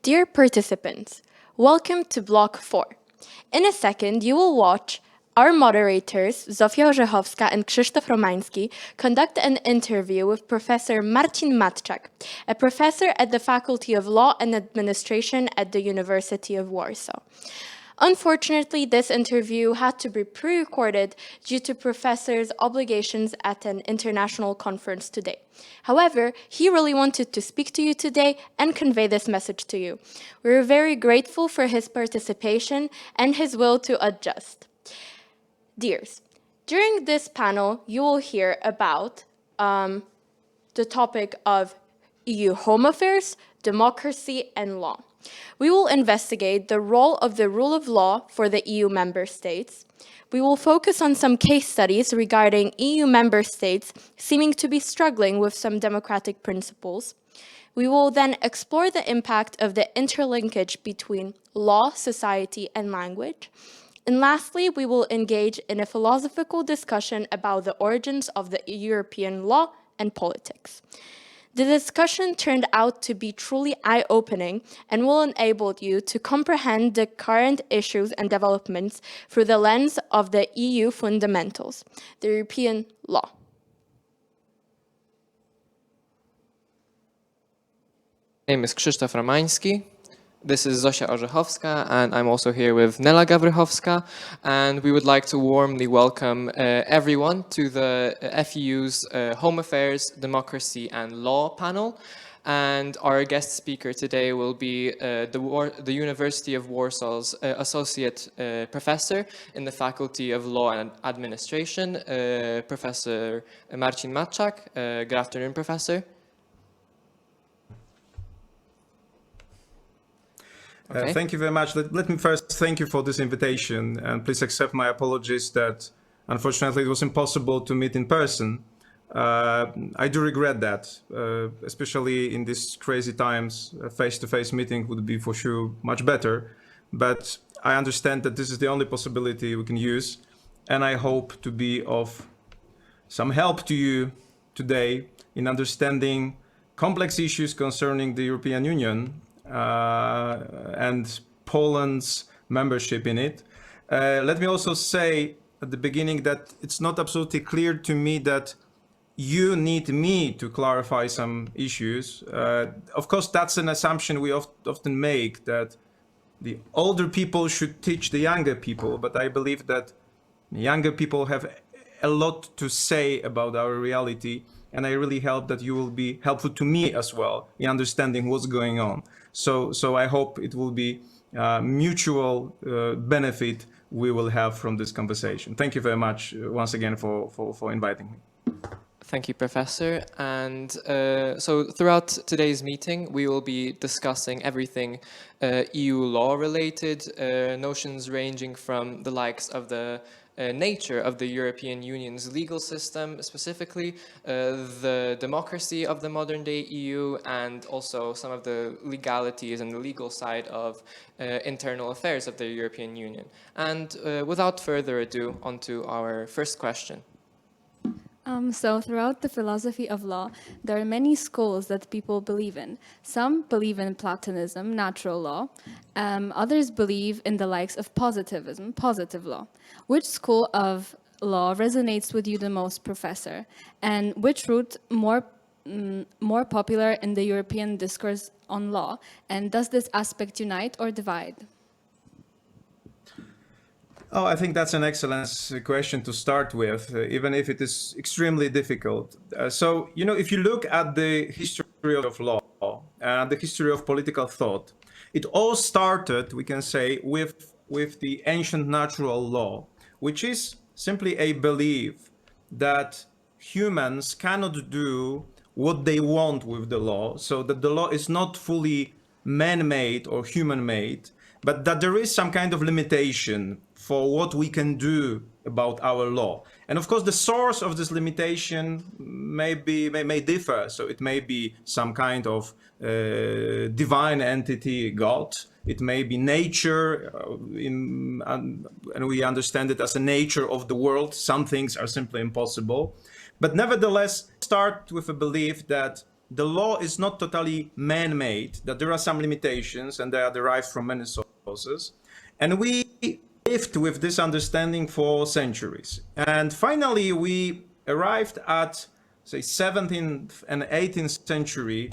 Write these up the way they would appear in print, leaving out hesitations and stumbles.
Dear participants, welcome to Block 4. In a second, you will watch our moderators, Zofia Orzechowska and Krzysztof Romański, conduct an interview with Professor Marcin Matczak, a professor at the Faculty of Law and Administration at the University of Warsaw. Unfortunately, this interview had to be pre-recorded due to Professor's obligations at an international conference today. However, he really wanted to speak to you today and convey this message to you. We're very grateful for his participation and his will to adjust. Dears, during this panel, you will hear about the topic of EU home affairs, democracy, and law. We will investigate the role of the rule of law for the EU member states. We will focus on some case studies regarding EU member states seeming to be struggling with some democratic principles. We will then explore the impact of the interlinkage between law, society, and language. And lastly, we will engage in a philosophical discussion about the origins of the European law and politics. The discussion turned out to be truly eye-opening and will enable you to comprehend the current issues and developments through the lens of the EU fundamentals, the European law. My name is Krzysztof Romański. This is Zosia Orzechowska, and I'm also here with Nela Gawrychowska, and we would like to warmly welcome everyone to the FEU's Home Affairs, Democracy and Law panel. And our guest speaker today will be the University of Warsaw's Associate Professor in the Faculty of Law and Administration, Professor Marcin Matczak. Good afternoon, Professor. Okay. Thank you very much. Let me first thank you for this invitation, and please accept my apologies that unfortunately it was impossible to meet in person. I do regret that, especially in these crazy times. A face-to-face meeting would be for sure much better, but I understand that this is the only possibility we can use, and I hope to be of some help to you today in understanding complex issues concerning the European Union and Poland's membership in it. Let me also say at the beginning that it's not absolutely clear to me that you need me to clarify some issues. Of course, that's an assumption we often make, that the older people should teach the younger people, but I believe that younger people have a lot to say about our reality, and I really hope that you will be helpful to me as well in understanding what's going on. So I hope it will be mutual benefit we will have from this conversation. Thank you very much once again for inviting me. Thank you, Professor. And so throughout today's meeting, we will be discussing everything EU law related, notions ranging from the likes of the nature of the European Union's legal system, specifically the democracy of the modern day EU, and also some of the legalities and the legal side of internal affairs of the European Union. And without further ado, on to our first question. So throughout the philosophy of law, there are many schools that people believe in. Some believe in Platonism, natural law. Others believe in the likes of positivism, positive law. Which school of law resonates with you the most, Professor? And which route more popular in the European discourse on law? And does this aspect unite or divide? Oh, I think that's an excellent question to start with, even if it is extremely difficult. So, if you look at the history of law and the history of political thought, it all started, we can say, with the ancient natural law, which is simply a belief that humans cannot do what they want with the law, so that the law is not fully man-made or human-made, but that there is some kind of limitation for what we can do about our law. And of course, the source of this limitation may differ. So it may be some kind of divine entity, God. It may be nature, and we understand it as the nature of the world. Some things are simply impossible. But nevertheless, start with a belief that the law is not totally man-made, that there are some limitations and they are derived from many sources. And we lived with this understanding for centuries. And finally, we arrived at, say, 17th and 18th century.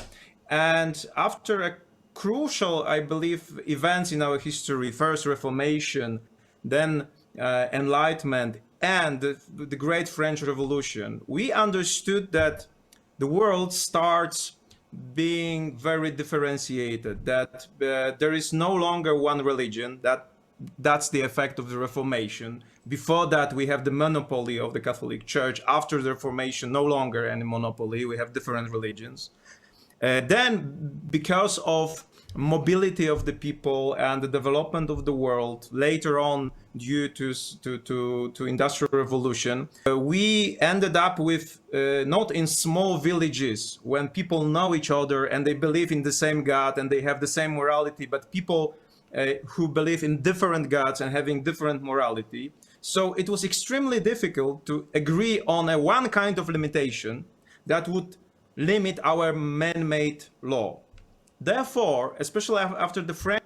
And after a crucial, I believe, events in our history, first Reformation, then Enlightenment, and the Great French Revolution, we understood that the world starts being very differentiated, that there is no longer one religion, that's the effect of the Reformation. Before that, we have the monopoly of the Catholic Church. After the Reformation, no longer any monopoly, we have different religions. Then, because of mobility of the people and the development of the world, later on, due to Industrial Revolution, we ended up with not in small villages when people know each other and they believe in the same God and they have the same morality, but people who believe in different gods and having different morality. So it was extremely difficult to agree on a one kind of limitation that would limit our man-made law. Therefore, especially after the French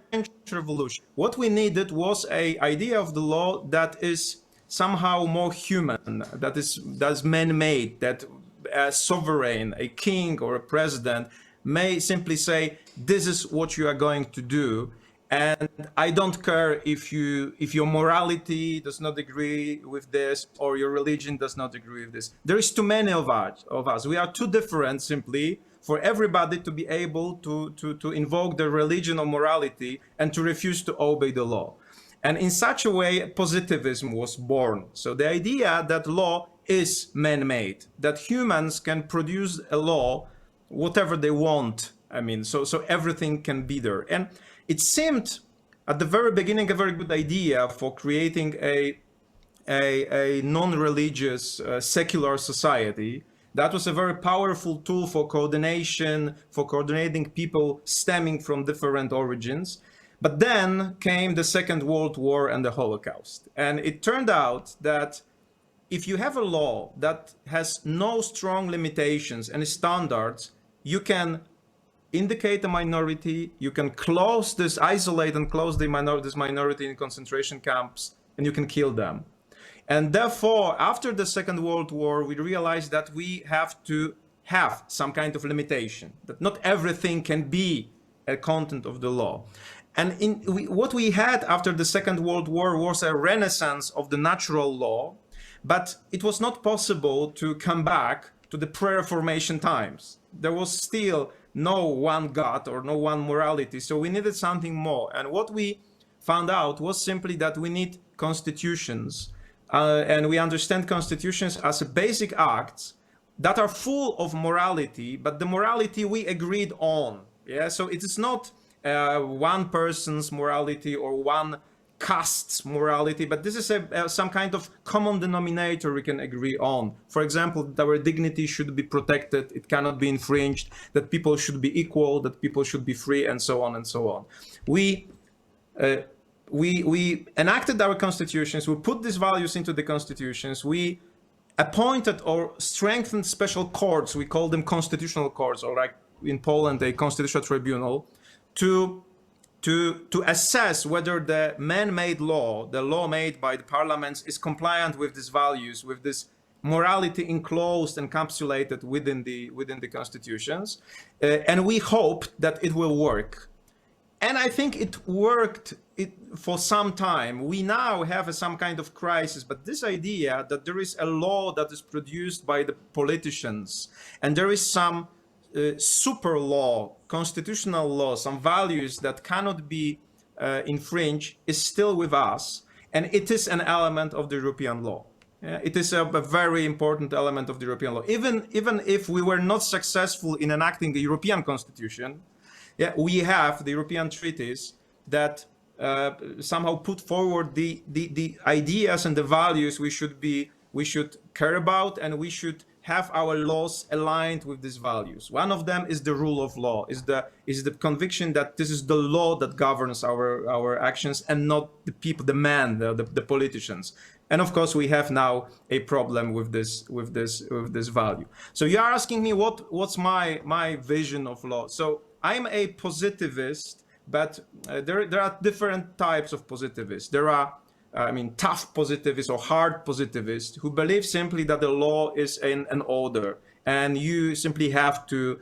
Revolution, what we needed was an idea of the law that is somehow more human, that is man-made, that a sovereign, a king or a president may simply say, this is what you are going to do. And I don't care if your morality does not agree with this or your religion does not agree with this. There is too many of us. We are too different simply for everybody to be able to invoke their religion or morality and to refuse to obey the law. And in such a way, positivism was born. So the idea that law is man-made, that humans can produce a law, whatever they want. I mean, so everything can be there. And it seemed at the very beginning a very good idea for creating a non-religious secular society. That was a very powerful tool for coordination, for coordinating people stemming from different origins. But then came the Second World War and the Holocaust. And it turned out that if you have a law that has no strong limitations and standards, you can indicate a minority, you can isolate and close this minority in concentration camps, and you can kill them. And therefore, after the Second World War, we realized that we have to have some kind of limitation, that not everything can be a content of the law. And what we had after the Second World War was a renaissance of the natural law, but it was not possible to come back to the pre-Reformation times. There was still no one God or no one morality, so we needed something more. And what we found out was simply that we need constitutions, and we understand constitutions as basic acts that are full of morality, but the morality we agreed on. Yeah, so it is not one person's morality or one caste's morality, but this is some kind of common denominator we can agree on. For example, that our dignity should be protected, it cannot be infringed, that people should be equal, that people should be free, and so on and so on. We enacted our constitutions, we put these values into the constitutions, we appointed or strengthened special courts, we call them constitutional courts, or like in Poland, a constitutional tribunal, to assess whether the man-made law, the law made by the parliaments, is compliant with these values, with this morality enclosed, encapsulated within the constitutions. And we hoped that it will work. And I think it worked for some time. We now have some kind of crisis, but this idea that there is a law that is produced by the politicians, and there is some super law, constitutional law, some values that cannot be infringed, is still with us, and it is an element of the European law. It is a very important element of the European law. Even if we were not successful in enacting the European Constitution, we have the European treaties that somehow put forward the ideas and the values we should care about, and we should have our laws aligned with these values. One of them is the rule of law, is the conviction that this is the law that governs our actions and not the people, the politicians. And of course, we have now a problem with this value. So you are asking me what's my vision of law. So I'm a positivist, but there are different types of positivists. There are tough positivists or hard positivists who believe simply that the law is an order, and you simply have to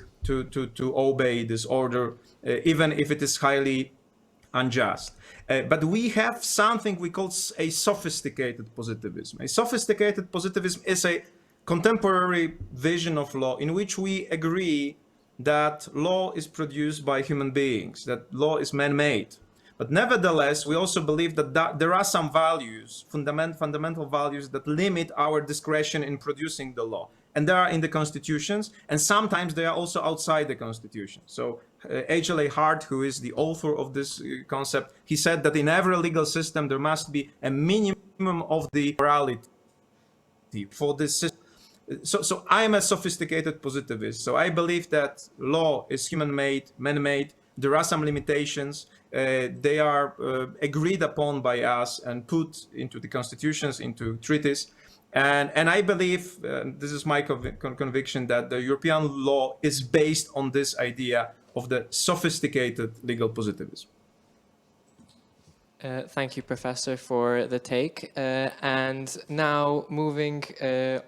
obey this order, even if it is highly unjust. But we have something we call a sophisticated positivism. A sophisticated positivism is a contemporary vision of law in which we agree that law is produced by human beings, that law is man-made. But nevertheless, we also believe that there are some values, fundamental values, that limit our discretion in producing the law. And they are in the constitutions, and sometimes they are also outside the constitution. So H.L.A. Hart, who is the author of this concept, he said that in every legal system there must be a minimum of the morality for this system. So I'm a sophisticated positivist. So I believe that law is human-made, man-made. There are some limitations. They are agreed upon by us and put into the constitutions, into treaties. And I believe, this is my conviction, that the European law is based on this idea of the sophisticated legal positivism. Thank you, Professor, for the take. And now moving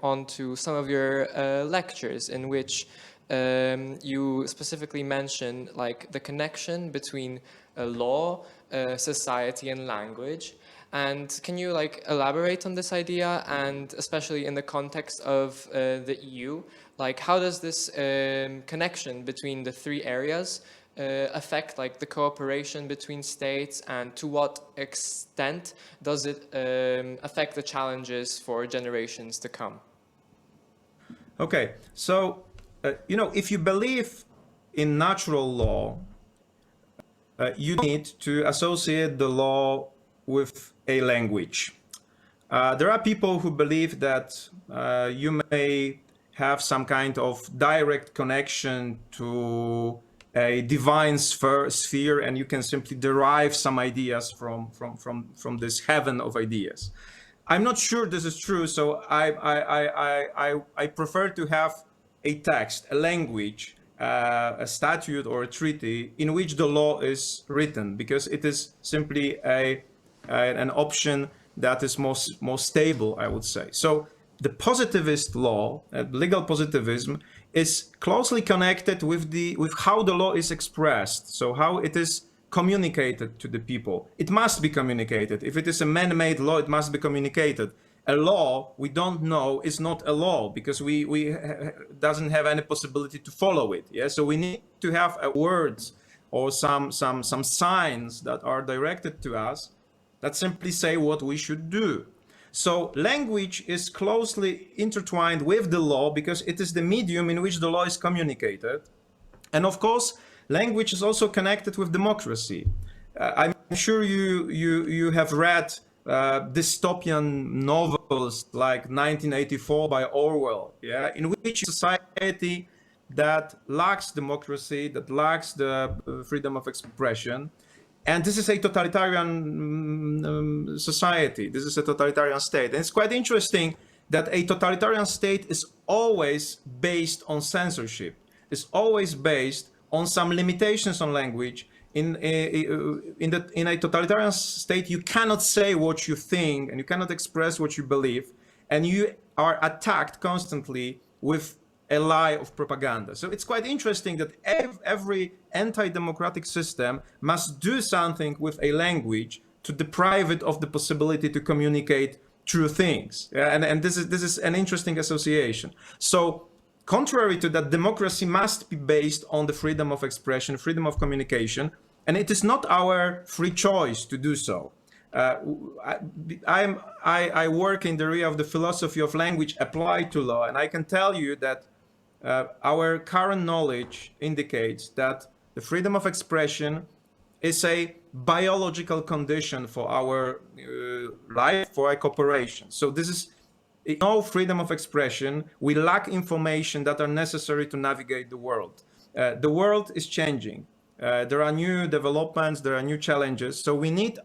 on to some of your lectures, in which you specifically mention like the connection between law, society, and language. And can you like elaborate on this idea, and especially in the context of the EU, like how does this connection between the three areas affect like the cooperation between states, and to what extent does it affect the challenges for generations to come? Okay, so if you believe in natural law, you need to associate the law with a language. There are people who believe that you may have some kind of direct connection to a divine sphere, and you can simply derive some ideas from this heaven of ideas. I'm not sure this is true, so I prefer to have a text, a language, a statute or a treaty in which the law is written, because it is simply an option that is more stable, I would say. So the positivist law, legal positivism, is closely connected with how the law is expressed, so how it is communicated to the people. It must be communicated. If it is a man-made law, it must be communicated. A law we don't know is not a law, because we doesn't have any possibility to follow it. Yeah, so we need to have words or some signs that are directed to us that simply say what we should do. So language is closely intertwined with the law, because it is the medium in which the law is communicated. And of course, language is also connected with democracy. I'm sure you have read dystopian novels like 1984 by Orwell, yeah, in which society that lacks democracy, that lacks the freedom of expression. And this is a totalitarian society. This is a totalitarian state. And it's quite interesting that a totalitarian state is always based on censorship. It's always based on some limitations on language. In a totalitarian state, you cannot say what you think, and you cannot express what you believe, and you are attacked constantly with a lie of propaganda. So it's quite interesting that every anti-democratic system must do something with a language to deprive it of the possibility to communicate true things. And this is an interesting association. So contrary to that, democracy must be based on the freedom of expression, freedom of communication, and it is not our free choice to do so. I work in the area of the philosophy of language applied to law, and I can tell you that our current knowledge indicates that the freedom of expression is a biological condition for our life, for our cooperation. So this is no freedom of expression. We lack information that are necessary to navigate the world. The world is changing. There are new developments, there are new challenges. So we need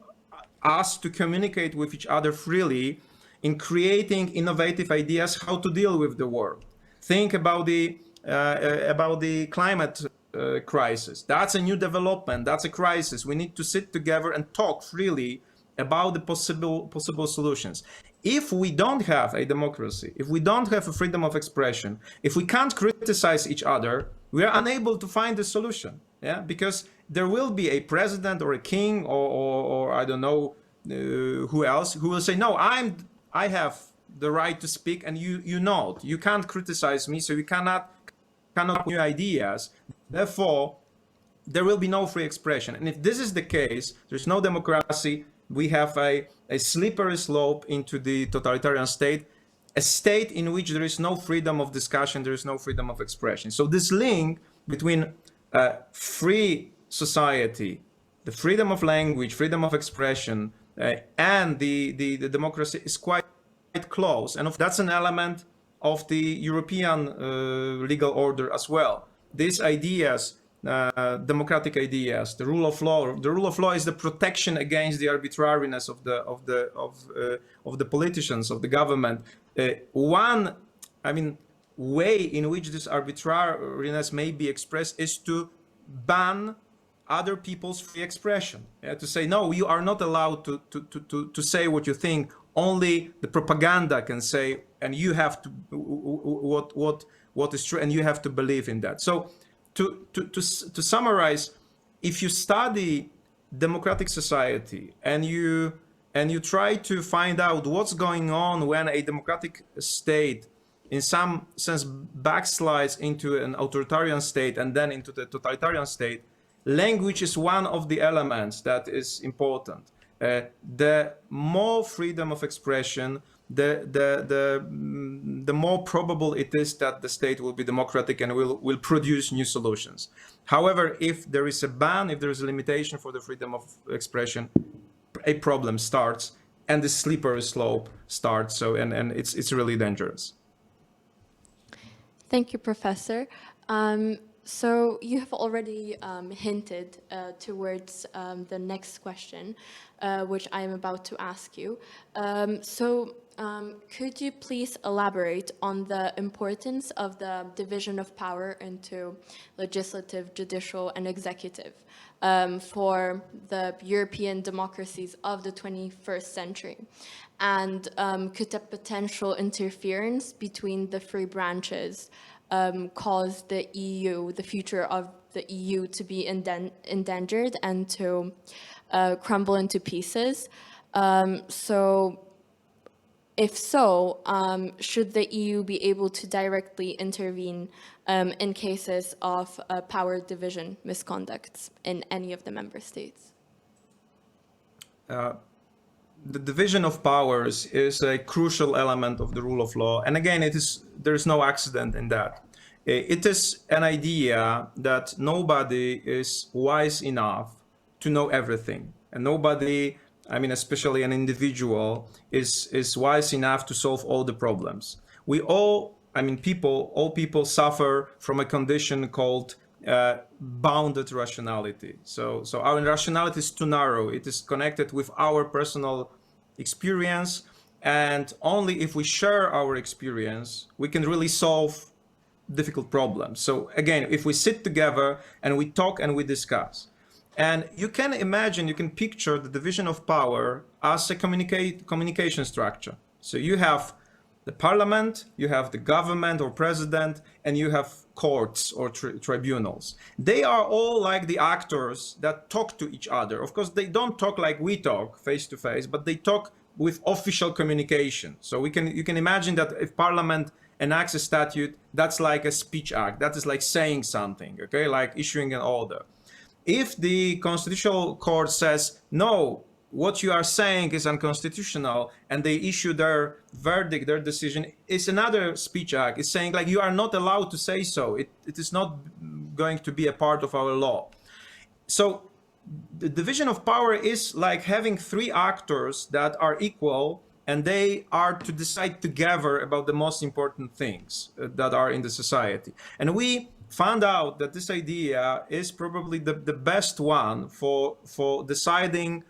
us to communicate with each other freely in creating innovative ideas how to deal with the world. Think about the climate crisis. That's a new development. That's a crisis. We need to sit together and talk freely about the possible solutions. If we don't have a democracy, if we don't have a freedom of expression, if we can't criticize each other, we are unable to find a solution. Yeah, because there will be a president or a king or I don't know who else who will say, no, I have the right to speak, and you not. You can't criticize me, so you cannot new ideas. Therefore, there will be no free expression. And if this is the case, there's no democracy. We have a slippery slope into the totalitarian state, a state in which there is no freedom of discussion, there is no freedom of expression. So this link between free society, the freedom of language, freedom of expression, and the democracy is quite close. And that's an element of the European legal order as well. These ideas, democratic ideas, the rule of law. The rule of law is the protection against the arbitrariness of the politicians, of the government. One way in which this arbitrariness may be expressed is to ban other people's free expression. To say, no, you are not allowed to say what you think. Only the propaganda can say, and you have to what is true, and you have to believe in that. So to summarize, if you study democratic society and you try to find out what's going on when a democratic state in some sense backslides into an authoritarian state and then into the totalitarian state, language is one of the elements that is important. The more freedom of expression, the more probable it is that the state will be democratic and will produce new solutions. However, if there is a ban, if there is a limitation for the freedom of expression, a problem starts and the slippery slope starts. So and it's really dangerous. Thank you, Professor. So you have already hinted towards the next question, which I am about to ask you. Could you please elaborate on the importance of the division of power into legislative, judicial, and executive for the European democracies of the 21st century? And could the potential interference between the three branches cause the EU, the future of the EU, to be endangered and to crumble into pieces? If so, should the EU be able to directly intervene in cases of power division misconducts in any of the member states? The division of powers is a crucial element of the rule of law. And again, there is no accident in that. It is an idea that nobody is wise enough to know everything. And nobody, especially an individual, is wise enough to solve all the problems. We all people suffer from a condition called bounded rationality. So our rationality is too narrow. It is connected with our personal experience, and only if we share our experience, we can really solve difficult problems. So again, if we sit together and we talk and we discuss, and you can imagine, you can picture the division of power as a communication structure. So you have the parliament, you have the government or president, and you have courts or tribunals. They are all like the actors that talk to each other. Of course, they don't talk like we talk face to face, but they talk with official communication. So you can imagine that if parliament enacts a statute, that's like a speech act. That is like saying something, okay, like issuing an order. If the constitutional court says, no, what you are saying is unconstitutional, and they issue their verdict, their decision, it's another speech act. It's saying like, you are not allowed to say so. It is not going to be a part of our law. So the division of power is like having three actors that are equal, and they are to decide together about the most important things that are in the society. And we found out that this idea is probably the best one for deciding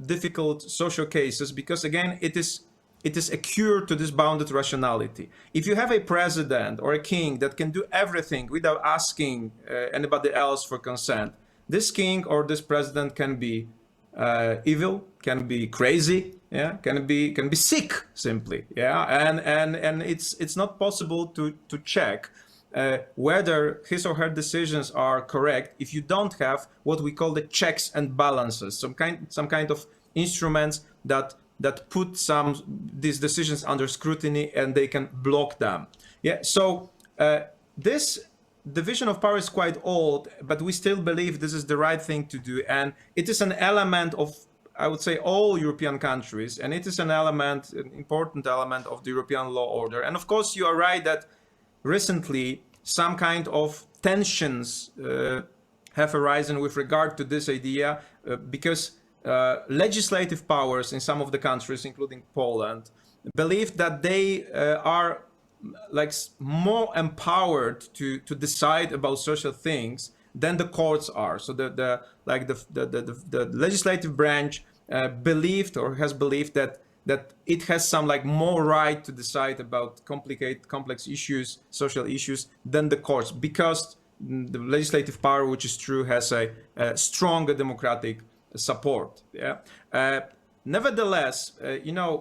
difficult social cases, because again, it is it is a cure to this bounded rationality. If you have a president or a king that can do everything without asking anybody else for consent, this king or this president can be evil, can be crazy, yeah, can be sick simply, yeah, and it's not possible to check whether his or her decisions are correct if you don't have what we call the checks and balances, some kind of instruments that put these decisions under scrutiny and they can block them. Yeah, so this division of power is quite old, but we still believe this is the right thing to do, and it is an element of, I would say, all European countries, and it is an important element of the European law order. And of course, you are right that recently some kind of tensions have arisen with regard to this idea because legislative powers in some of the countries, including Poland, believe that they are like more empowered to decide about social things than the courts are. So the legislative branch believed or has believed that it has some like more right to decide about complex issues, social issues, than the courts, because the legislative power, which is true, has a stronger democratic support. Yeah. Nevertheless,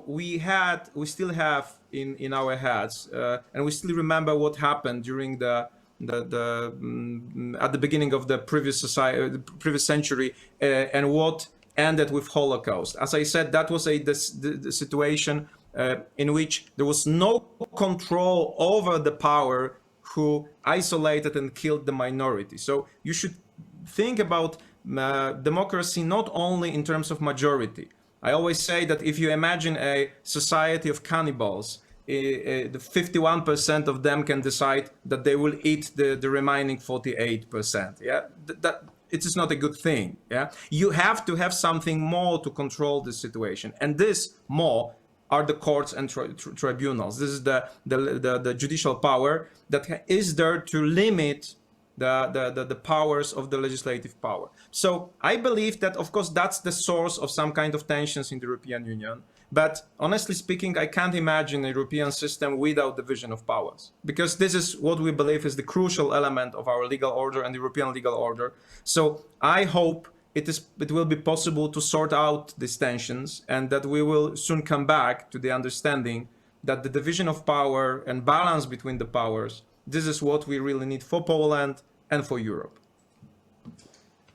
we still have in our heads, and we still remember what happened during at the beginning of the previous century, and what ended with Holocaust. As I said, that was the situation in which there was no control over the power who isolated and killed the minority. So you should think about democracy not only in terms of majority. I always say that if you imagine a society of cannibals, the 51% of them can decide that they will eat the remaining 48%. Yeah, that it is not a good thing. Yeah, you have to have something more to control the situation, and this more are the courts and tribunals. This is the judicial power that is there to limit the powers of the legislative power. So I believe that, of course, that's the source of some kind of tensions in the European Union. But honestly speaking, I can't imagine a European system without division of powers, because this is what we believe is the crucial element of our legal order and the European legal order. So I hope it will be possible to sort out these tensions, and that we will soon come back to the understanding that the division of power and balance between the powers, this is what we really need for Poland and for Europe.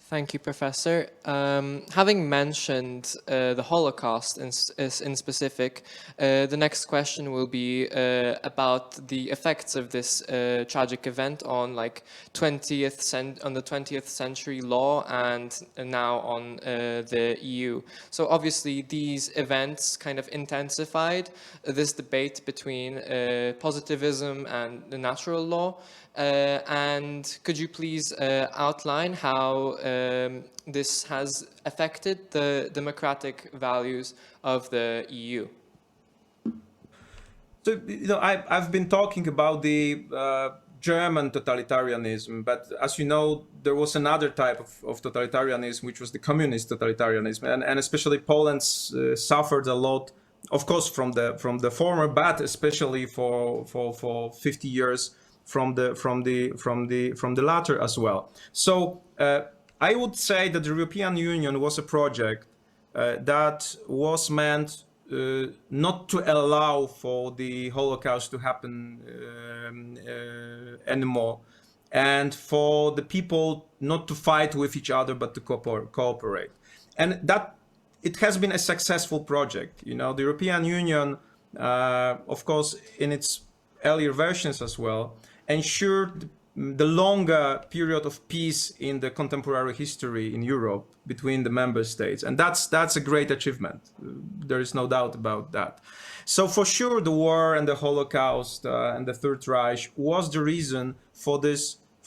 Thank you, Professor. Having mentioned the Holocaust in specific, the next question will be about the effects of this tragic event on the 20th century law and now on the EU. So obviously these events kind of intensified this debate between positivism and the natural law. And could you please outline how this has affected the democratic values of the EU? So, I've been talking about the German totalitarianism, but as you know, there was another type of totalitarianism, which was the communist totalitarianism, and especially Poland suffered a lot, of course, from the former, but especially for 50 years from the latter as well. So I would say that the European Union was a project that was meant not to allow for the Holocaust to happen anymore, and for the people not to fight with each other but to cooperate. And that it has been a successful project. The European Union, of course, in its earlier versions as well, ensured the longer period of peace in the contemporary history in Europe between the member states. And that's a great achievement. There is no doubt about that. So for sure, the war and the Holocaust and the Third Reich was the reason for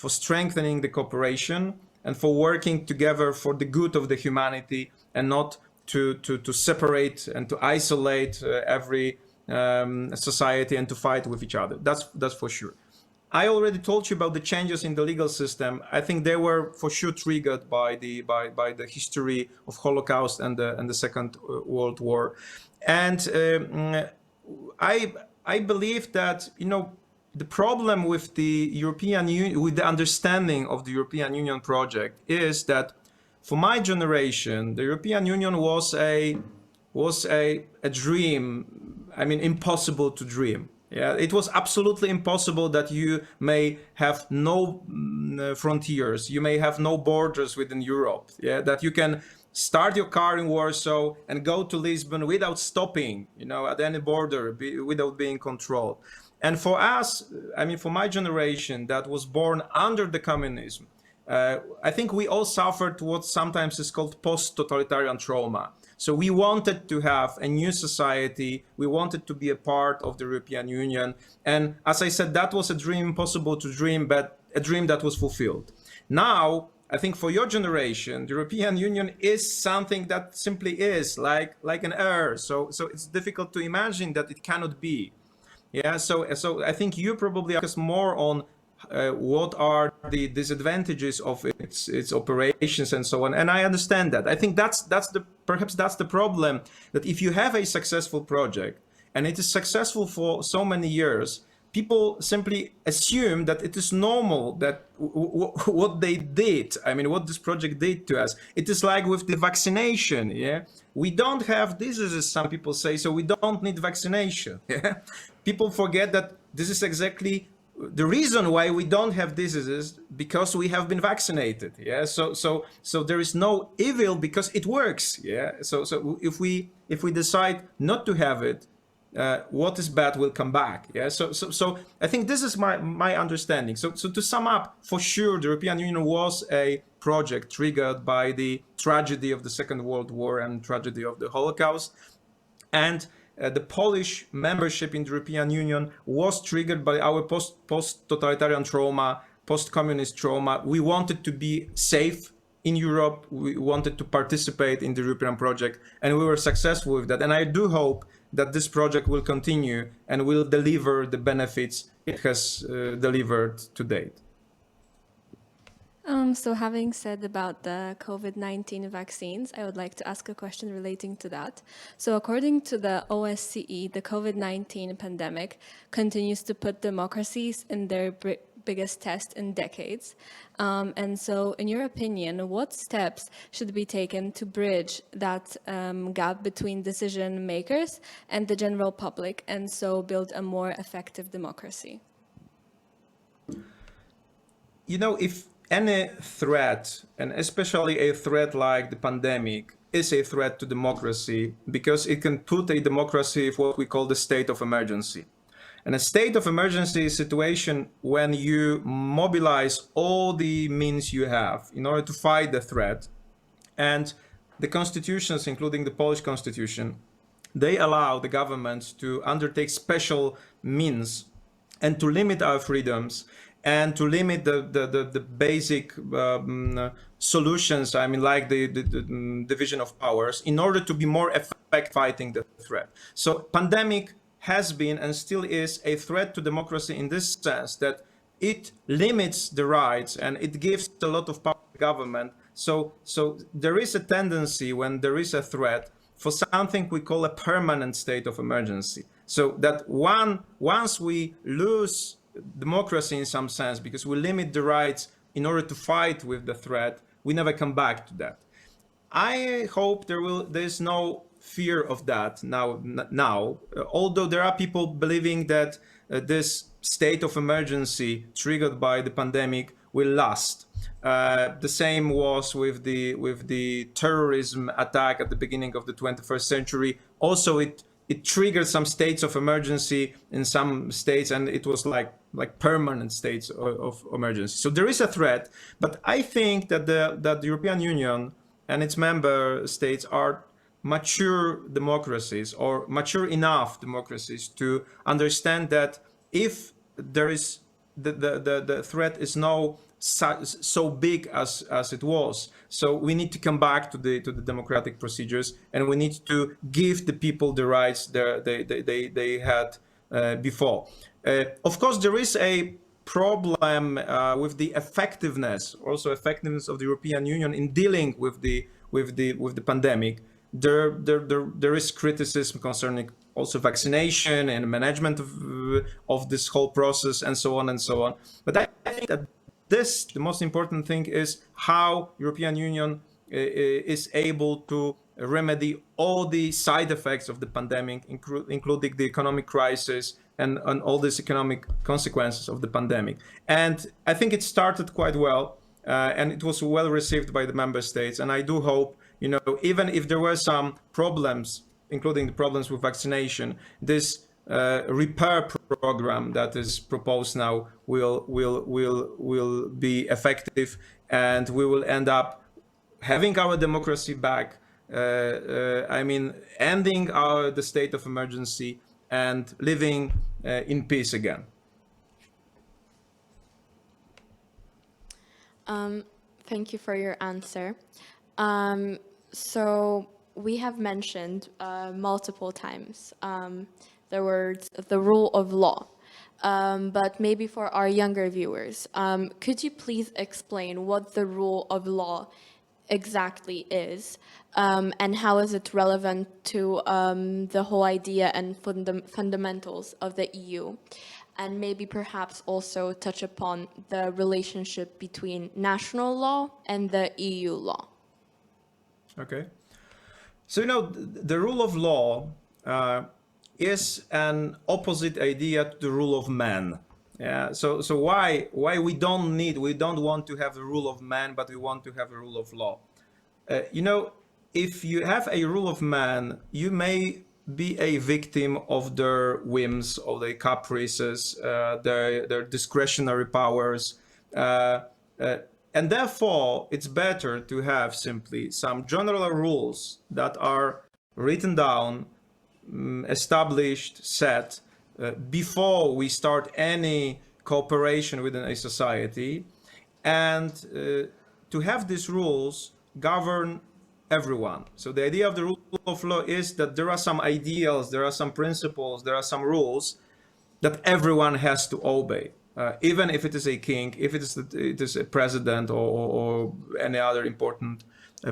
strengthening the cooperation and for working together for the good of the humanity, and not to separate and to isolate every society and to fight with each other. That's for sure. I already told you about the changes in the legal system. I think they were for sure triggered by the history of Holocaust and the Second World War. And I believe that, the problem with the European Union, with the understanding of the European Union project, is that for my generation, the European Union was a dream. I mean, impossible to dream. Yeah, it was absolutely impossible that you may have no frontiers, you may have no borders within Europe. Yeah, that you can start your car in Warsaw and go to Lisbon without stopping, at any border, without being controlled. And for us, I mean, for my generation that was born under the communism, I think we all suffered what sometimes is called post-totalitarian trauma. So we wanted to have a new society. We wanted to be a part of the European Union. And as I said, that was a dream impossible to dream, but a dream that was fulfilled. Now, I think for your generation, the European Union is something that simply is like an air. So it's difficult to imagine that it cannot be. Yeah, so I think you probably focus more on what are the disadvantages of its operations and so on. And I understand that. I think perhaps that's the problem, that if you have a successful project and it is successful for so many years, people simply assume that it is normal that what they did, I mean, what this project did to us. It is like with the vaccination, yeah? We don't have diseases, some people say, so we don't need vaccination, yeah? People forget that this is exactly the reason why we don't have diseases, because we have been vaccinated, yeah? So there is no evil because it works, yeah? So if we decide not to have it, what is bad will come back. Yeah. So I think this is my understanding. So to sum up, for sure, the European Union was a project triggered by the tragedy of the Second World War and tragedy of the Holocaust, and the Polish membership in the European Union was triggered by our post-totalitarian trauma, post-communist trauma. We wanted to be safe in Europe. We wanted to participate in the European project, and we were successful with that. And I do hope that this project will continue and will deliver the benefits it has delivered to date. So having said about the COVID-19 vaccines, I would like to ask a question relating to that. So according to the OSCE, the COVID-19 pandemic continues to put democracies in their biggest test in decades. And so in your opinion, what steps should be taken to bridge that gap between decision makers and the general public, and so build a more effective democracy? If any threat, and especially a threat like the pandemic, is a threat to democracy, because it can put a democracy in what we call the state of emergency. And a state of emergency is a situation when you mobilize all the means you have in order to fight the threat. And the constitutions, including the Polish constitution, they allow the government to undertake special means and to limit our freedoms and to limit the basic solutions, I mean, like the division of powers, in order to be more effective fighting the threat. So pandemic has been and still is a threat to democracy in this sense that it limits the rights and it gives a lot of power to the government. So there is a tendency, when there is a threat, for something we call a permanent state of emergency. So that once we lose democracy in some sense, because we limit the rights in order to fight with the threat, we never come back to that. I hope there's no fear of that now, although there are people believing that this state of emergency triggered by the pandemic will last. The same was with the terrorism attack at the beginning of the 21st century. Also, it triggered some states of emergency in some states, and it was like permanent states of emergency. So there is a threat, but I think that the European Union and its member states are mature democracies, or mature enough democracies, to understand that if there is the threat is so big as it was, so we need to come back to the democratic procedures, and we need to give the people the rights they had before. Of course, there is a problem with the effectiveness of the European Union in dealing with the pandemic. there is criticism concerning also vaccination and management of this whole process and so on and so on. But I think that the most important thing is how European Union is able to remedy all the side effects of the pandemic, including the economic crisis and all these economic consequences of the pandemic. And I think it started quite well, and it was well received by the member states. And I do hope, even if there were some problems, including the problems with vaccination, this repair program that is proposed now will be effective, and we will end up having our democracy back. Ending the state of emergency and living in peace again. Thank you for your answer. So we have mentioned multiple times the words, the rule of law. But maybe for our younger viewers, could you please explain what the rule of law exactly is, and how is it relevant to the whole idea and fundamentals of the EU? And maybe perhaps also touch upon the relationship between national law and the EU law. Okay. So, the rule of law is an opposite idea to the rule of man. Yeah. So why we don't want to have a rule of man, but we want to have a rule of law. If you have a rule of man, you may be a victim of their whims, of their caprices, their discretionary powers, and therefore it's better to have simply some general rules that are written down, established, set, before we start any cooperation within a society, and to have these rules govern everyone. So the idea of the rule of law is that there are some ideals, there are some principles, there are some rules that everyone has to obey, even if it is a king, if it is a president or any other important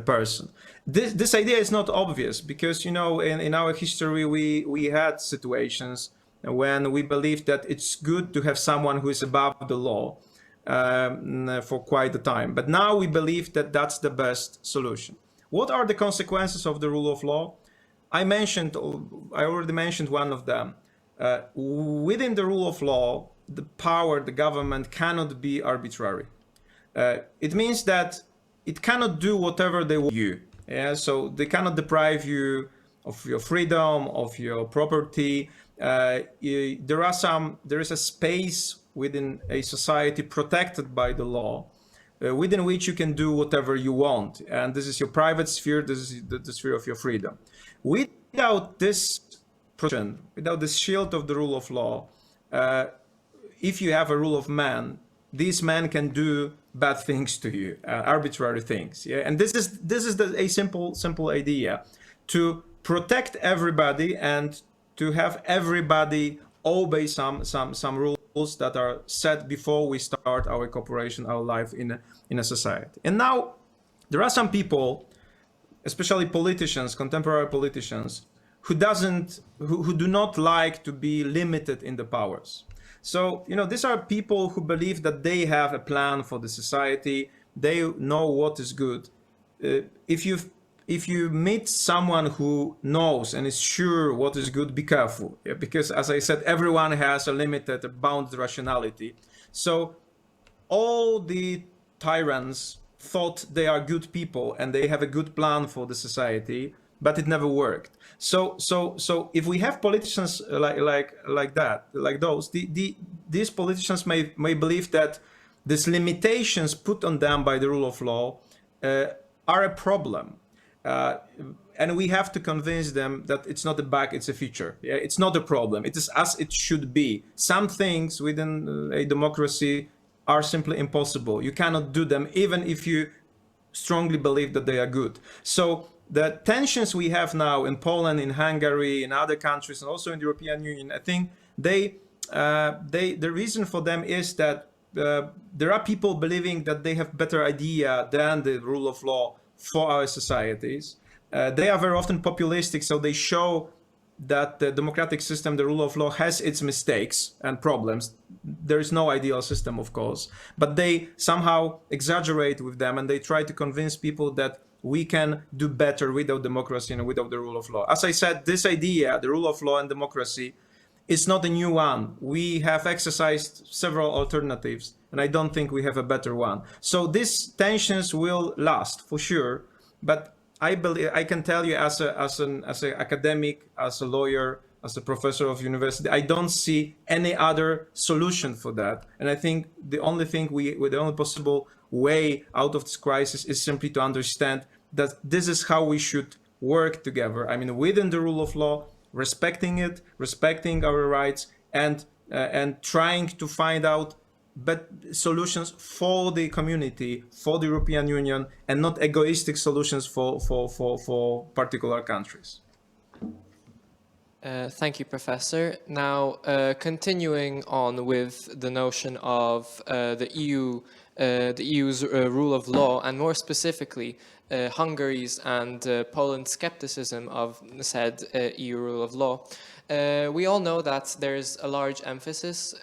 person. This idea is not obvious because, in our history, we had situations when we believed that it's good to have someone who is above the law for quite a time. But now we believe that that's the best solution. What are the consequences of the rule of law? I already mentioned one of them. Within the rule of law, the government cannot be arbitrary. It means that it cannot do whatever they want you. Yeah, so they cannot deprive you of your freedom, of your property. There is a space within a society protected by the law, within which you can do whatever you want. And this is your private sphere, this is the sphere of your freedom. Without this protection, without this shield of the rule of law, if you have a rule of man, these men can do bad things to you, arbitrary things. Yeah? And this is a simple idea, to protect everybody and to have everybody obey some rules that are set before we start our cooperation, our life in a society. And now there are some people, especially politicians, contemporary politicians, who do not like to be limited in the powers. So, these are people who believe that they have a plan for the society. They know what is good. If you meet someone who knows and is sure what is good, be careful. Yeah? Because, as I said, everyone has a limited, a bounded rationality. So all the tyrants thought they are good people and they have a good plan for the society, but it never worked. So if we have politicians like that, like those, these politicians may believe that these limitations put on them by the rule of law are a problem. And we have to convince them that it's not a bug, it's a feature. Yeah? It's not a problem. It is as it should be. Some things within a democracy are simply impossible. You cannot do them even if you strongly believe that they are good. So the tensions we have now in Poland, in Hungary, in other countries, and also in the European Union, I think the reason for them is that there are people believing that they have better idea than the rule of law for our societies. they are very often populistic, so they show that the democratic system, the rule of law, has its mistakes and problems. There is no ideal system, of course, but they somehow exaggerate with them, and they try to convince people that we can do better without democracy and without the rule of law. As I said, this idea, the rule of law and democracy, is not a new one. We have exercised several alternatives, and I don't think we have a better one. So these tensions will last for sure, but I believe I can tell you as an academic, as a lawyer, as a professor of university, I don't see any other solution for that. And I think the only thing the only possible way out of this crisis is simply to understand that this is how we should work together. I mean, within the rule of law, respecting it, respecting our rights, and trying to find out solutions for the community, for the European Union, and not egoistic solutions for particular countries. Thank you, Professor. Now, continuing on with the notion of the EU's rule of law, and more specifically, Hungary's and Poland's skepticism of said EU rule of law. We all know that there's a large emphasis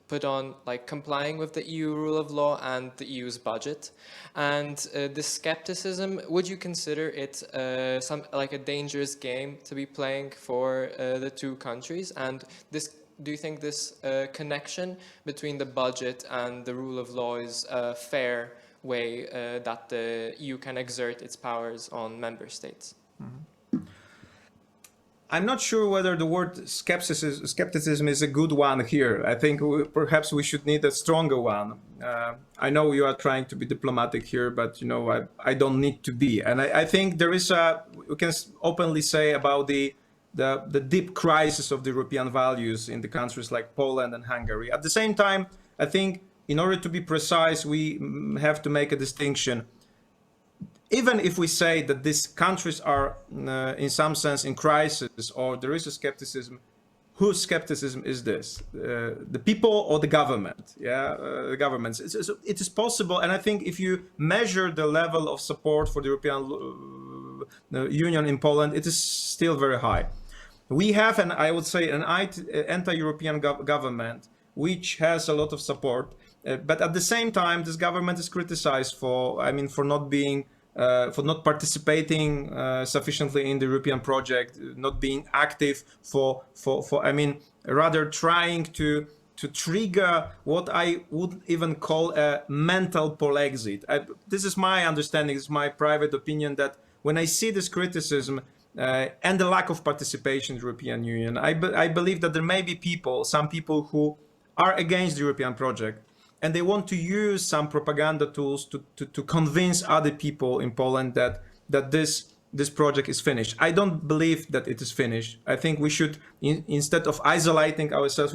put on complying with the EU rule of law and the EU's budget. And this skepticism, would you consider it a dangerous game to be playing for the two countries? And do you think this connection between the budget and the rule of law is a fair way that the EU can exert its powers on member states? Mm-hmm. I'm not sure whether the word skepticism is a good one here. I think perhaps we should need a stronger one. I know you are trying to be diplomatic here, but I don't need to be. And I think there is we can openly say about the deep crisis of the European values in the countries like Poland and Hungary. At the same time, I think in order to be precise, we have to make a distinction. Even if we say that these countries are in some sense in crisis, or there is a skepticism, whose skepticism is this? The people or the government? The governments. It is possible, and I think if you measure the level of support for the European Union in Poland, it is still very high. We have, I would say, an anti-European government which has a lot of support, but at the same time, this government is criticized for not participating sufficiently in the European project, not being active rather trying to trigger what I would even call a mental Polexit. This is my understanding, this is my private opinion, that when I see this criticism and the lack of participation in the European Union, I believe that there may be some people who are against the European project, and they want to use some propaganda tools to convince other people in Poland that this project is finished. I don't believe that it is finished. I think we should, instead of isolating ourselves,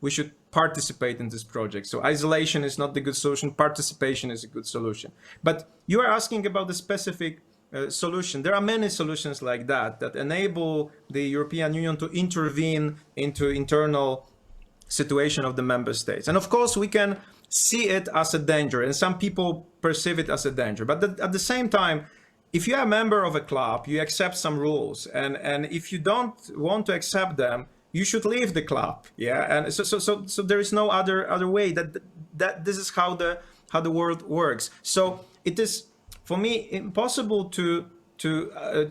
we should participate in this project. So isolation is not the good solution. Participation is a good solution. But you are asking about the specific solution. There are many solutions like that enable the European Union to intervene into internal situation of the member states. And of course, we can see it as a danger, and some people perceive it as a danger. But at the same time, if you are a member of a club, you accept some rules, and if you don't want to accept them, you should leave the club. And so there is no other way. That this is how the world works. So it is, for me, impossible to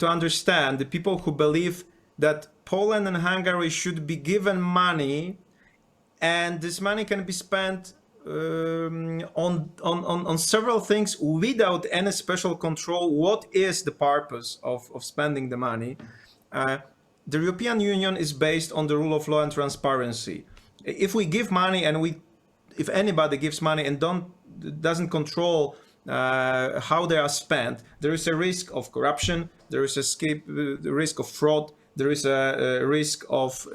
understand the people who believe that Poland and Hungary should be given money, and this money can be spent on several things without any special control. What is the purpose of spending the money? The European Union is based on the rule of law and transparency. If we give money, and if anybody gives money and doesn't control how they are spent, there is a risk of corruption, there is the risk of fraud, there is a risk of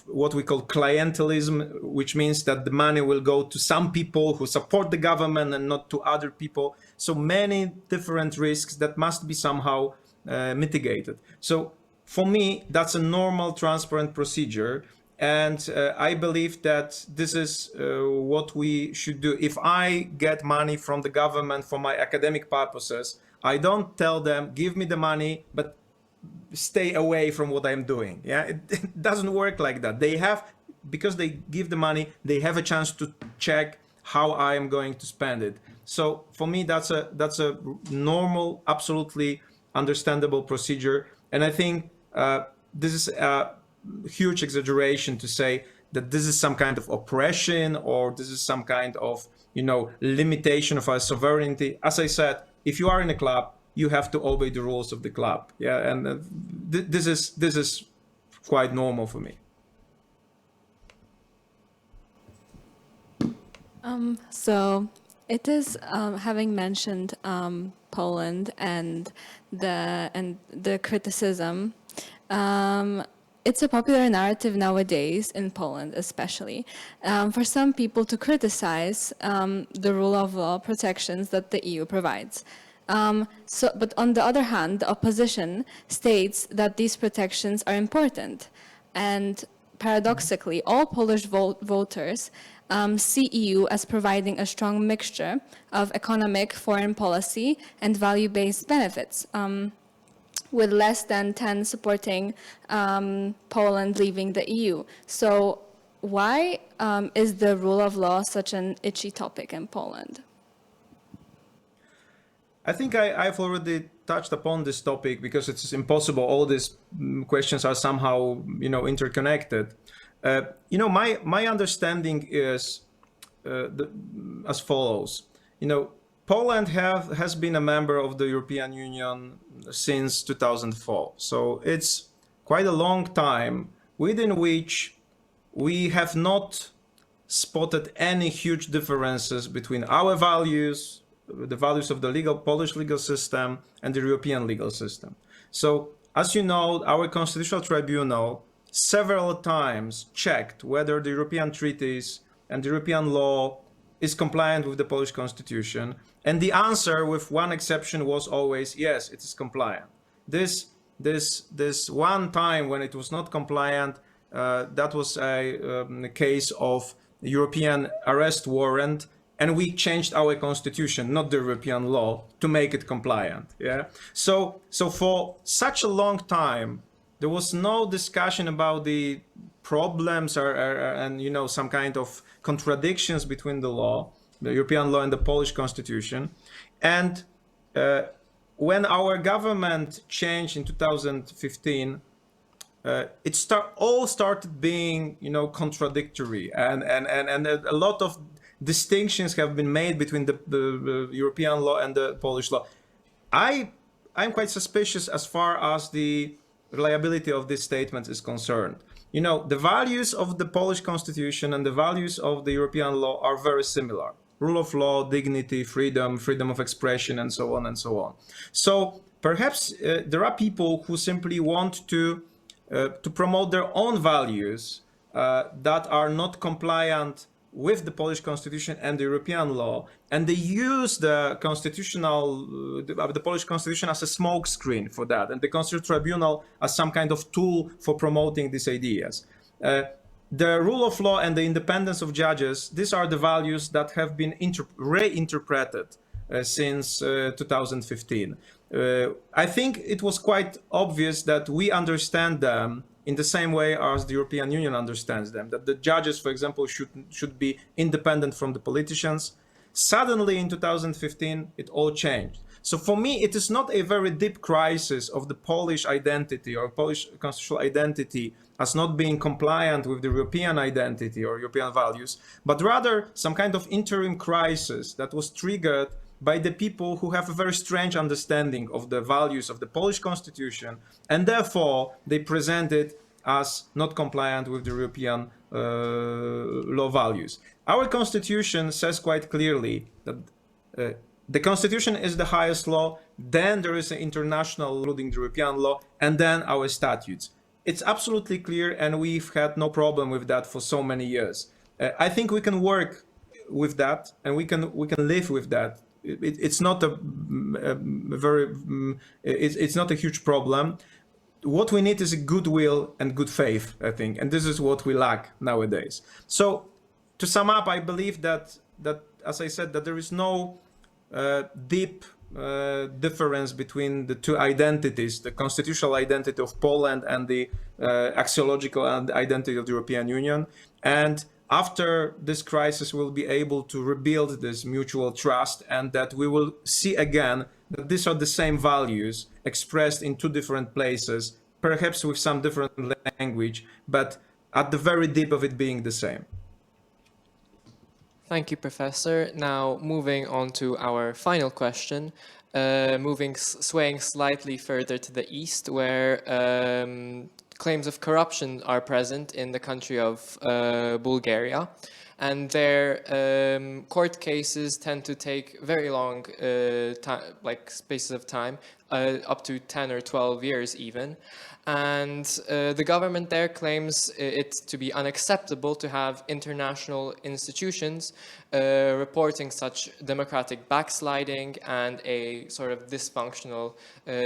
what we call clientelism, which means that the money will go to some people who support the government and not to other people. So many different risks that must be somehow mitigated. So for me, that's a normal, transparent procedure. And I believe that this is what we should do. If I get money from the government for my academic purposes, I don't tell them, give me the money, but stay away from what I'm doing. Yeah, it doesn't work like that. They have, because they give the money, they have a chance to check how I am going to spend it. So for me, that's a normal, absolutely understandable procedure. And I think this is a huge exaggeration to say that this is some kind of oppression or this is some kind of, limitation of our sovereignty. As I said, if you are in a club, you have to obey the rules of the club. Yeah, and this is quite normal for me. So it is having mentioned Poland and the criticism. It's a popular narrative nowadays in Poland, especially for some people to criticize the rule of law protections that the EU provides. But on the other hand, the opposition states that these protections are important, and paradoxically, all Polish voters see EU as providing a strong mixture of economic, foreign policy, and value-based benefits, with less than 10 supporting Poland leaving the EU. So why is the rule of law such an itchy topic in Poland? I think I've already touched upon this topic because it's impossible. All these questions are somehow, interconnected. My understanding is as follows. Poland has been a member of the European Union since 2004. So it's quite a long time within which we have not spotted any huge differences between our values, the values of the Polish legal system and the European legal system. So, as you know, our Constitutional Tribunal several times checked whether the European treaties and the European law is compliant with the Polish Constitution. And the answer, with one exception, was always, yes, it is compliant. This one time when it was not compliant, that was a case of European arrest warrant, and we changed our constitution, not the European law, to make it compliant. Yeah. So for such a long time, there was no discussion about the problems and some kind of contradictions between the law, the European law and the Polish constitution. And when our government changed in 2015, it all started being contradictory, and a lot of distinctions have been made between the European law and the Polish law. I'm quite suspicious as far as the reliability of this statement is concerned. The values of the Polish constitution and the values of the European law are very similar. Rule of law, dignity, freedom of expression, and so on and so on. So perhaps there are people who simply want to promote their own values that are not compliant with the Polish constitution and the European law, and they use the Polish constitution as a smokescreen for that, and the Constitutional Tribunal as some kind of tool for promoting these ideas. The rule of law and the independence of judges, these are the values that have been reinterpreted since 2015. I think it was quite obvious that we understand them in the same way as the European Union understands them, that the judges, for example, should be independent from the politicians. Suddenly in 2015, it all changed. So for me, it is not a very deep crisis of the Polish identity or Polish constitutional identity as not being compliant with the European identity or European values, but rather some kind of interim crisis that was triggered by the people who have a very strange understanding of the values of the Polish constitution, and therefore they present it as not compliant with the European law values. Our constitution says quite clearly that the constitution is the highest law, then there is an international including the European law, and then our statutes. It's absolutely clear, and we've had no problem with that for so many years. I think we can work with that, and we can live with that. It's not it's not a huge problem. what we need is a goodwill and good faith, I think, and this is what we lack nowadays. So to sum up, I believe that as I said, that there is no deep difference between the two identities, the constitutional identity of Poland and the axiological identity of the European Union. And after this crisis, we'll be able to rebuild this mutual trust, and that we will see again that these are the same values expressed in two different places, perhaps with some different language, but at the very deep of it being the same. Thank you, Professor. Now, moving on to our final question, swaying slightly further to the east, where claims of corruption are present in the country of Bulgaria. And their court cases tend to take very long spaces of time, up to 10 or 12 years even. And the government there claims it to be unacceptable to have international institutions reporting such democratic backsliding and a sort of dysfunctional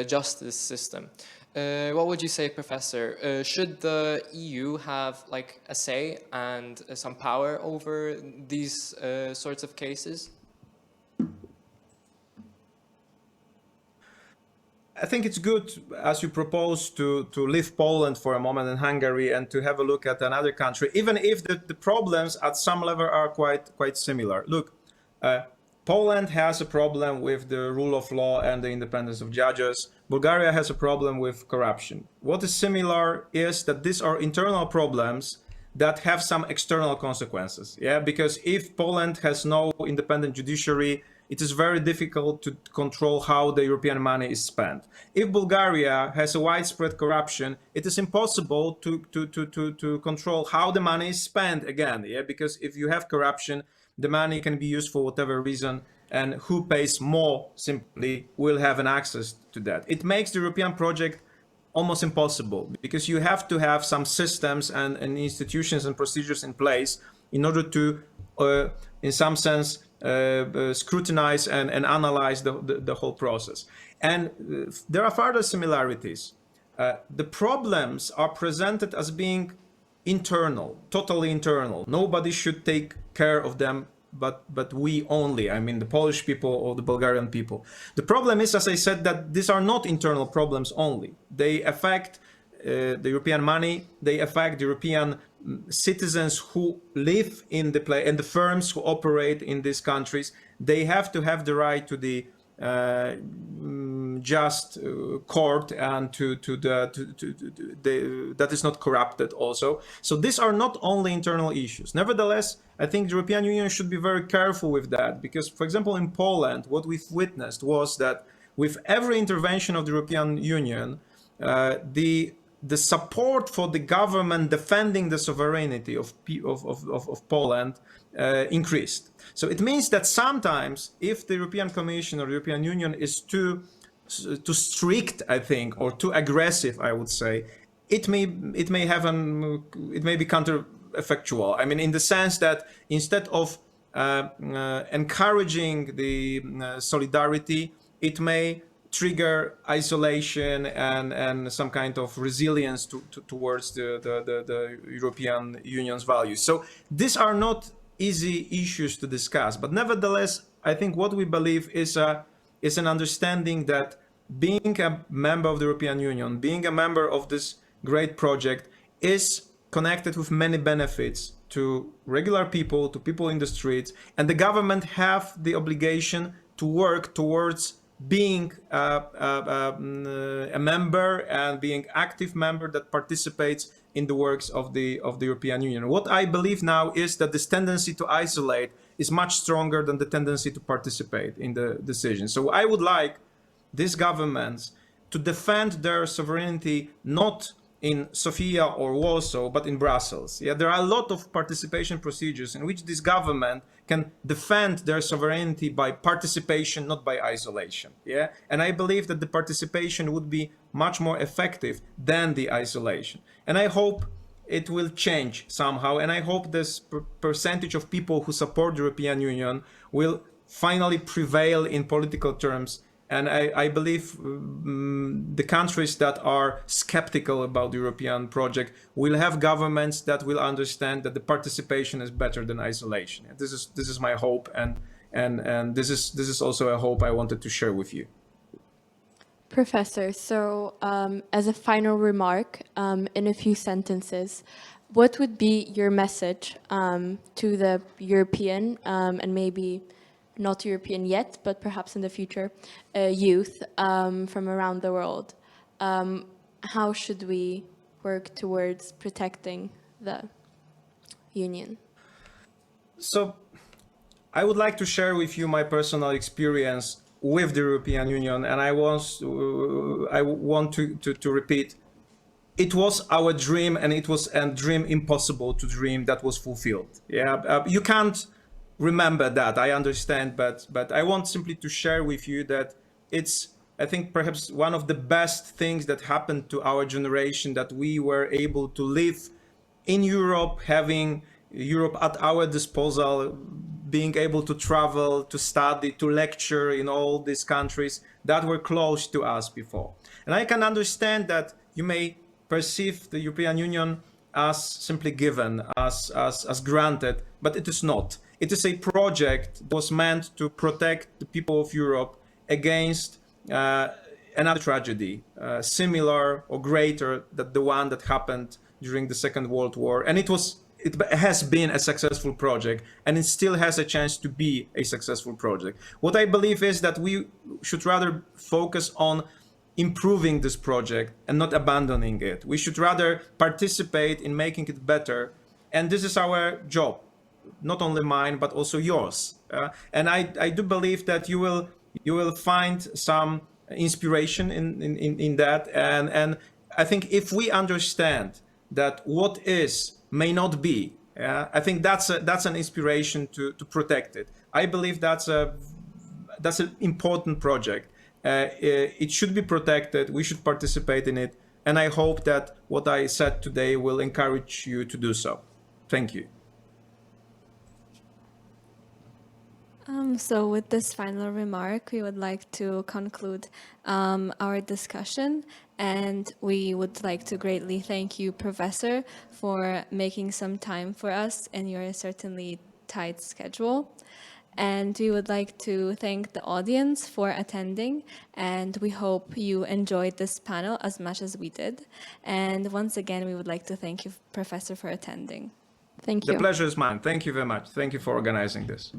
justice system. What would you say, Professor? Should the EU have like a say and some power over these sorts of cases? I think it's good, as you propose, to leave Poland for a moment and Hungary and to have a look at another country, even if the problems at some level are quite similar. Look, Poland has a problem with the rule of law and the independence of judges. Bulgaria has a problem with corruption. What is similar is that these are internal problems that have some external consequences. Yeah, because if Poland has no independent judiciary, it is very difficult to control how the European money is spent. If Bulgaria has a widespread corruption, it is impossible to control how the money is spent again. Yeah, because if you have corruption, the money can be used for whatever reason, and who pays more simply will have an access to that. It makes the European project almost impossible, because you have to have some systems and institutions and procedures in place in order to, in some sense, scrutinize and analyze the whole process. And there are further similarities. The problems are presented as being internal, totally internal. Nobody should take care of them but we only, I mean the Polish people or the Bulgarian people. The problem is, as I said, that these are not internal problems only. They affect the European money, they affect the European citizens who live in the place and the firms who operate in these countries. They have to have the right to the just court and that is not corrupted also. So these are not only internal issues. Nevertheless, I think the European Union should be very careful with that, because, for example, in Poland, what we've witnessed was that with every intervention of the European Union, the support for the government defending the sovereignty of Poland increased. So it means that sometimes, if the European Commission or European Union is too strict, I think, or too aggressive, I would say, it may be countereffectual. I mean, in the sense that instead of encouraging the solidarity, it may trigger isolation and some kind of resilience towards the European Union's values. So these are not easy issues to discuss, but nevertheless, I think what we believe is an understanding that being a member of the European Union, being a member of this great project, is connected with many benefits to regular people, to people in the streets, and the government have the obligation to work towards being a member and being active member that participates in the works of the European Union. What I believe now is that this tendency to isolate is much stronger than the tendency to participate in the decisions. So I would like these governments to defend their sovereignty not in Sofia or Warsaw, but in Brussels. Yeah, there are a lot of participation procedures in which this government can defend their sovereignty by participation, not by isolation. Yeah, and I believe that the participation would be much more effective than the isolation. And I hope it will change somehow. And I hope this percentage of people who support the European Union will finally prevail in political terms And I believe the countries that are skeptical about the European project will have governments that will understand that the participation is better than isolation. And this is my hope, and this is also a hope I wanted to share with you. Professor, so as a final remark, in a few sentences, what would be your message to the European and maybe not European yet, but perhaps in the future, youth from around the world? How should we work towards protecting the Union? So I would like to share with you my personal experience with the European Union, and I want to repeat, it was our dream, and it was a dream impossible to dream that was fulfilled. Yeah, you can't remember that, I understand, but I want simply to share with you that it's, I think, perhaps one of the best things that happened to our generation, that we were able to live in Europe, having Europe at our disposal, being able to travel, to study, to lecture in all these countries that were close to us before. And I can understand that you may perceive the European Union as simply given, as granted, but it is not. It is a project that was meant to protect the people of Europe against another tragedy, similar or greater than the one that happened during the Second World War. And it has been a successful project, and it still has a chance to be a successful project. What I believe is that we should rather focus on improving this project and not abandoning it. We should rather participate in making it better. And this is our job, not only mine, but also yours. And I do believe that you will find some inspiration in that. And I think if we understand that what is may not be, I think that's an inspiration to protect it. I believe that's an important project. It should be protected. We should participate in it. And I hope that what I said today will encourage you to do so. Thank you. So with this final remark, we would like to conclude our discussion, and we would like to greatly thank you, Professor, for making some time for us in your certainly tight schedule. And we would like to thank the audience for attending, and we hope you enjoyed this panel as much as we did. And once again, we would like to thank you, Professor, for attending. Thank you. The pleasure is mine. Thank you very much. Thank you for organizing this.